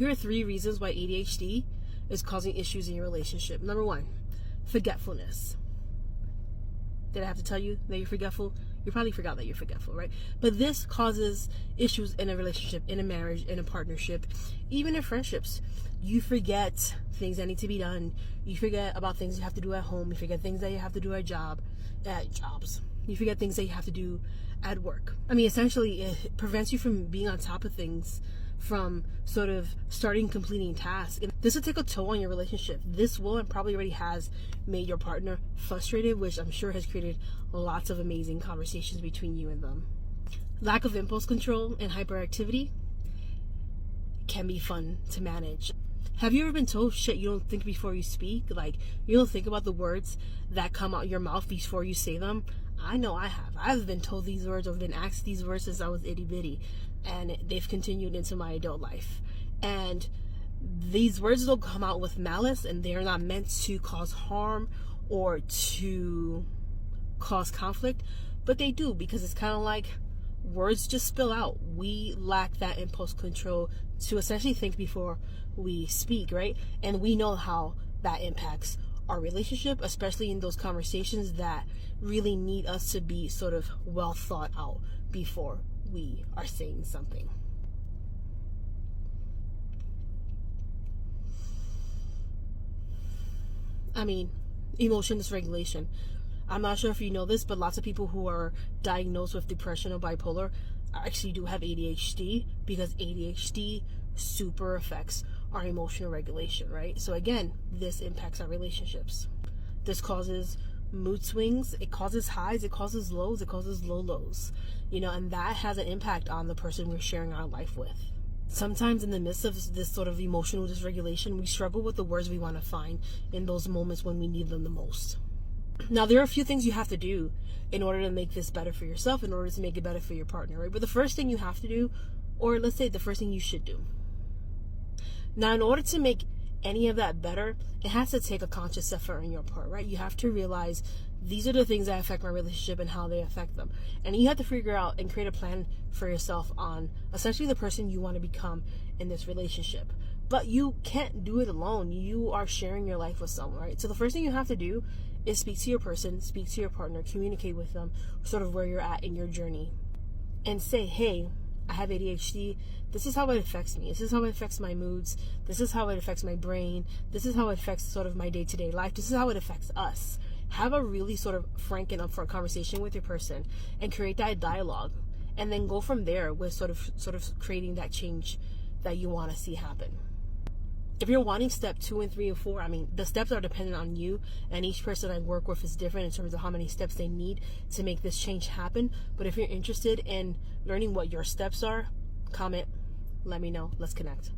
Here are 3 reasons why ADHD is causing issues in your relationship. Number 1, forgetfulness. Did I have to tell you that you're forgetful? You probably forgot that you're forgetful, right? But this causes issues in a relationship, in a marriage, in a partnership, even in friendships. You forget things that need to be done. You forget about things you have to do at home. You forget things that you have to do at jobs. You forget things that you have to do at work. I mean, essentially, it prevents you from being on top of things, from sort of starting completing tasks. And this will take a toll on your relationship. This will and probably already has made your partner frustrated, which I'm sure has created lots of amazing conversations between you and them. Lack of impulse control and hyperactivity can be fun to manage. Have you ever been told shit you don't think before you speak? Like, you don't think about the words that come out your mouth before you say them? I know I have. I've been told these words or been asked these words since I was itty bitty, and they've continued into my adult life. And these words don't come out with malice, and they're not meant to cause harm or to cause conflict, but they do, because it's kind of like words just spill out. We lack that impulse control to essentially think before we speak, right? And we know how that impacts our relationship, especially in those conversations that really need us to be sort of well thought out before we are saying something. I mean, emotion dysregulation. I'm not sure if you know this, but lots of people who are diagnosed with depression or bipolar actually do have ADHD, because ADHD super affects our emotional regulation, right? So again, this impacts our relationships. This causes mood swings, it causes highs, it causes lows, it causes lows, and that has an impact on the person we're sharing our life with. Sometimes in the midst of this sort of emotional dysregulation, we struggle with the words we want to find in those moments when we need them the most. Now, there are a few things you have to do in order to make this better for yourself, in order to make it better for your partner, right? But the first thing you have to do, or let's say the first thing you should do. Now, in order to make any of that better, it has to take a conscious effort on your part, right? You have to realize these are the things that affect my relationship and how they affect them. And you have to figure out and create a plan for yourself on essentially the person you want to become in this relationship. But you can't do it alone. You are sharing your life with someone, right? So the first thing you have to do is speak to your person, speak to your partner, communicate with them, sort of where you're at in your journey, and say, hey, I have ADHD. This is how it affects me. This is how it affects my moods. This is how it affects my brain. This is how it affects sort of my day-to-day life. This is how it affects us. Have a really sort of frank and upfront conversation with your person and create that dialogue, and then go from there with sort of creating that change that you want to see happen. If you're wanting step 2 and 3 and 4, I mean, the steps are dependent on you, and each person I work with is different in terms of how many steps they need to make this change happen. But if you're interested in learning what your steps are, comment, let me know, let's connect.